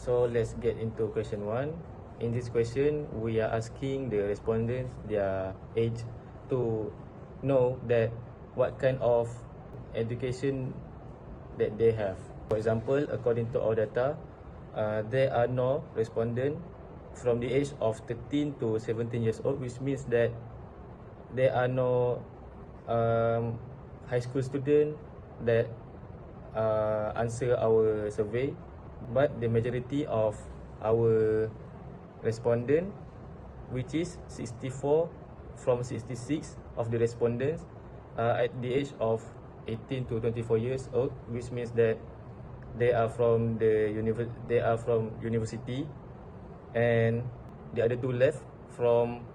So let's get into question 1. In this question, we are asking the respondents their age to know that what kind of education that they have. For example, according to our data, there are no respondents from the age of 13 to 17 years old, which means that there are no high school students that answer our survey, but the majority of our respondent, which is 64 from 66 of the respondents, at the age of 18 to 24 years old, which means that they are from university, and the other two left from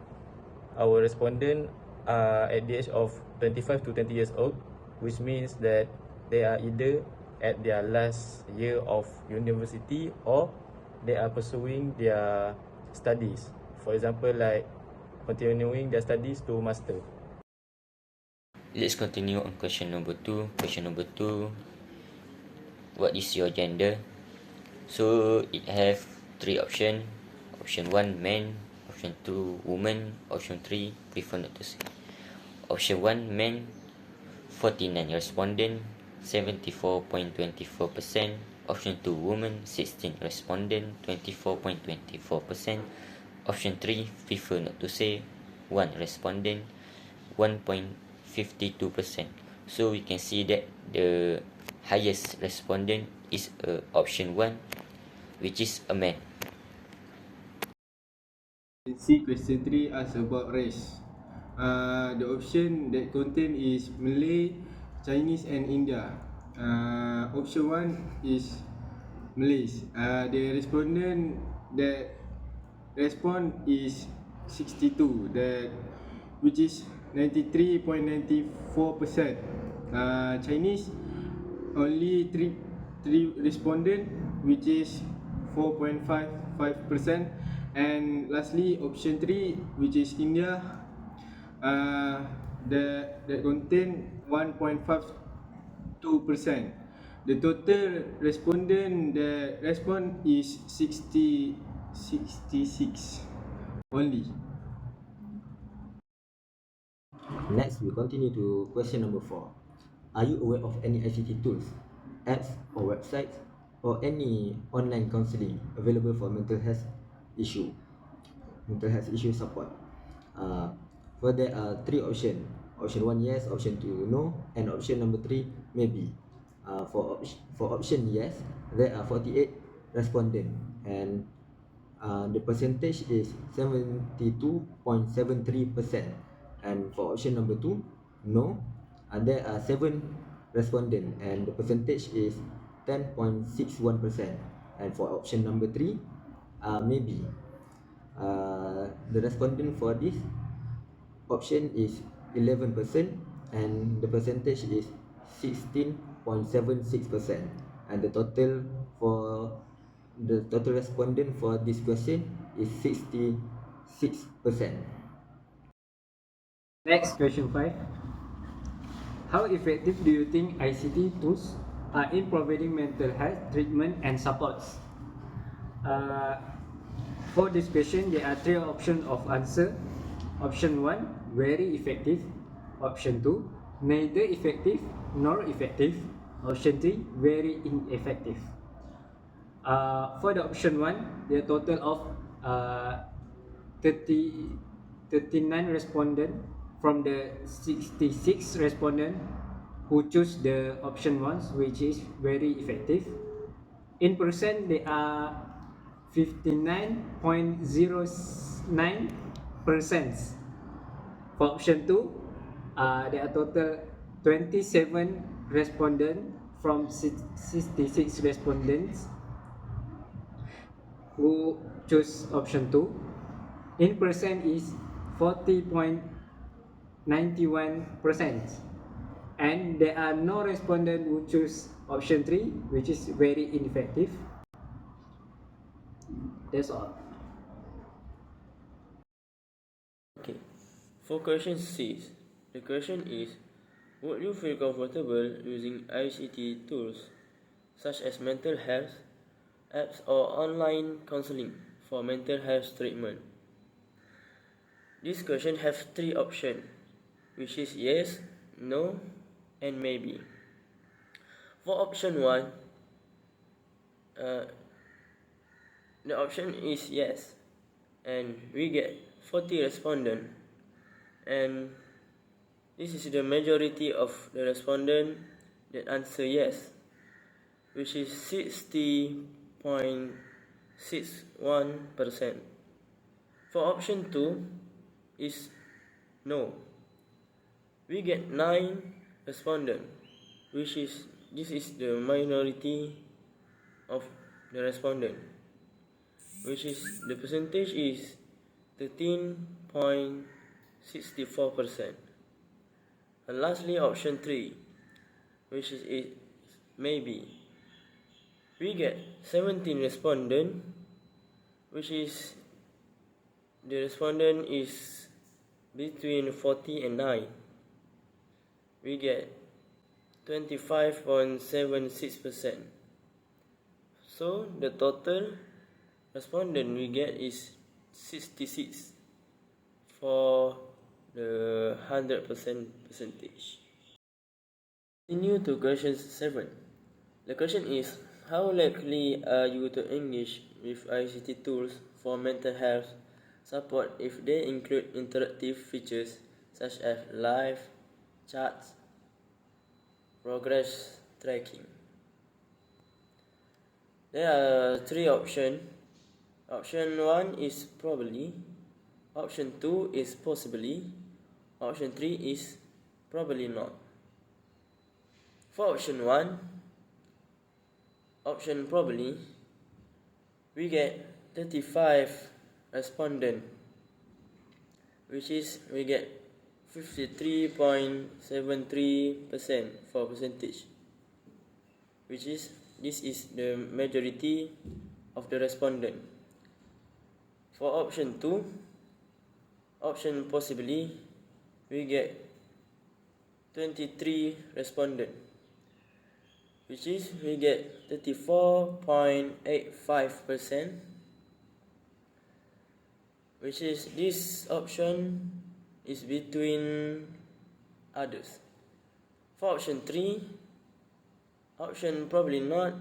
our respondent are at the age of 25 to 20 years old, which means that they are either at their last year of university or they are pursuing their studies. For example, like continuing their studies to master. Let's continue on question number 2. Question number 2, what is your gender? So it have 3 options. Option 1, man. Option 2, woman. Option 3, prefer not to say. Option 1, man, 49 respondent, 74.24%. Option 2, woman, 16 respondent, 24.24%. Option 3, prefer not to say, 1 respondent, 1.52%. So we can see that the highest respondent is option 1, which is a man. See, question 3 asks about race. The option that contain is Malay, Chinese and India. Option 1 is Malays. The respondent that respond is 62, that which is 93.94%. Chinese only 3 respondent, which is 4.55%. And lastly, option 3, which is India, that contain 1.52%. The total respondent that respond is 66 only. Next, we continue to question number 4. Are you aware of any ICT tools, apps or websites or any online counseling available for mental health issue support? For there are 3 options. Option 1, yes. Option 2, no. And option number 3, maybe. For option yes, there are 48 respondents, and the percentage is 72.73%. And for option number 2, no, there are 7 respondents, and the percentage is 10.61%. And for option number 3, maybe, the respondent for this option is 11%, and the percentage is 16.76%. And the total respondent for this question is 66%. Next, question 5. How effective do you think ICT tools are in providing mental health treatment and supports? For this question, there are 3 options of answer. Option 1, very effective. Option 2, neither effective nor effective. Option 3, very ineffective. For the option 1, the total of 39 respondents from the 66 respondents who choose the option 1, which is very effective. In percent, they are 59.09%. For option 2, there are total 27 respondents from 66 respondents who choose option 2. In percent is 40.91%. And there are no respondents who choose option 3, which is very ineffective. That's all. Okay. For question 6, the question is, would you feel comfortable using ICT tools such as mental health apps or online counseling for mental health treatment? This question has three options, which is yes, no, and maybe. For option 1, uh, the option is yes, and we get 40 respondents, and this is the majority of the respondents that answer yes, which is 60.61%. For option 2 is no. We get 9 respondents, which is this is the minority of the respondent, which is the percentage is 13.64%. And lastly, option 3, which is it maybe. We get 17 respondents, which is the respondent is between 40 and 9. We get 25.76%. So the total respondent we get is 66 for the 100% percentage. Continue to question 7. The question is, how likely are you to engage with ICT tools for mental health support if they include interactive features such as live chats, progress tracking? There are three options. Option 1 is probably, option 2 is possibly, option 3 is probably not. For option 1, option probably, we get 35 respondents, which is we get 53.73% for percentage, which is this is the majority of the respondent. For option 2, option possibly, we get 23 respondents, which is we get 34.85%, which is this option is between others. For option 3, option probably not,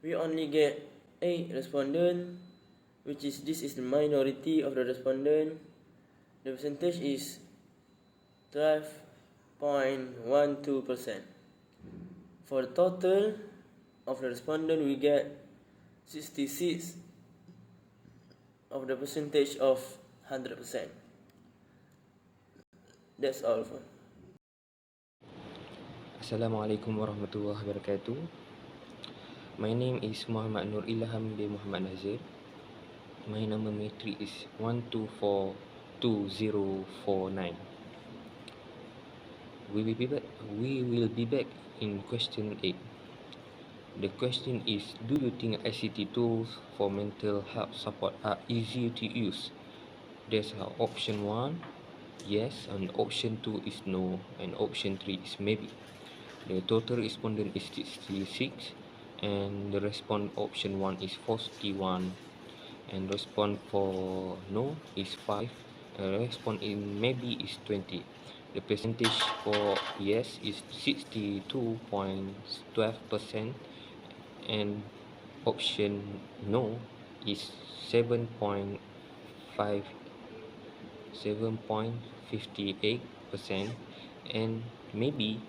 we only get 8 respondents, which is this is the minority of the respondent. The percentage is 12.12%. For the total of the respondent, we get 66 of the percentage of 100%. That's all for. Assalamualaikum warahmatullahi wabarakatuh. My name is Muhammad Nur Ilham bin Muhammad Nazir. My number matric is 1242049. We will be back in question 8. The question is, do you think ICT tools for mental health support are easy to use? There's option 1, yes, and option 2 is no, and option 3 is maybe. The total respondent is 66, and the response option 1 is 41, and response for no is 5, and response in maybe is 20. The percentage for yes is 62.12%, and option no is 7.58%, and maybe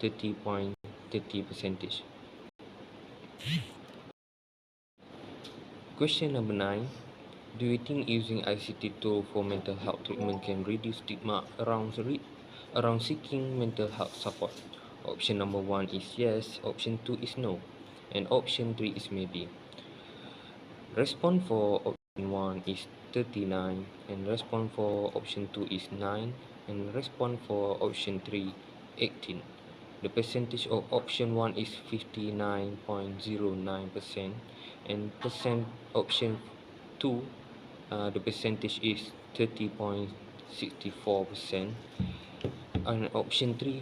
30.30%. Question number 9. Do you think using ICT tool for mental health treatment can reduce stigma around seeking mental health support? Option number 1 is yes, option 2 is no, and option 3 is maybe. Response for option 1 is 39, and response for option 2 is 9, and response for option 3 18. The percentage of option 1 is 59.09%, and option 2, the percentage is 30.64%, and option 3,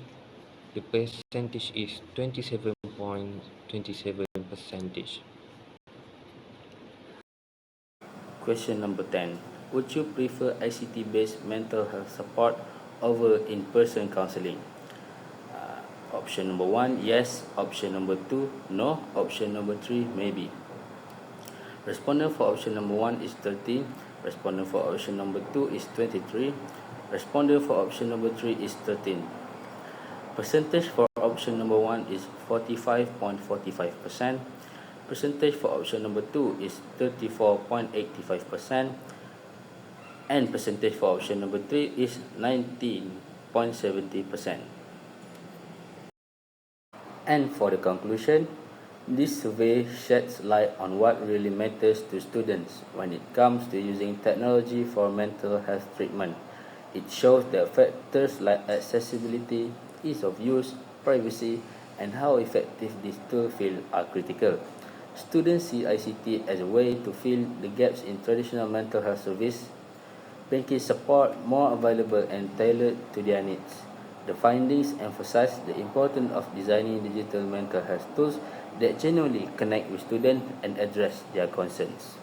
the percentage is 27.27%. Question number 10. Would you prefer ICT-based mental health support over in-person counseling? Option number 1, yes. Option number 2, no. Option number 3, maybe. Respondent for option number 1 is 13. Respondent for option number 2 is 23. Respondent for option number 3 is 13. Percentage for option number 1 is 45.45%. Percentage for option number 2 is 34.85%. And percentage for option number 3 is 19.70%. And for the conclusion, this survey sheds light on what really matters to students when it comes to using technology for mental health treatment. It shows that factors like accessibility, ease of use, privacy, and how effective these tools feel are critical. Students see ICT as a way to fill the gaps in traditional mental health service, making support more available and tailored to their needs. The findings emphasize the importance of designing digital mental health tools that genuinely connect with students and address their concerns.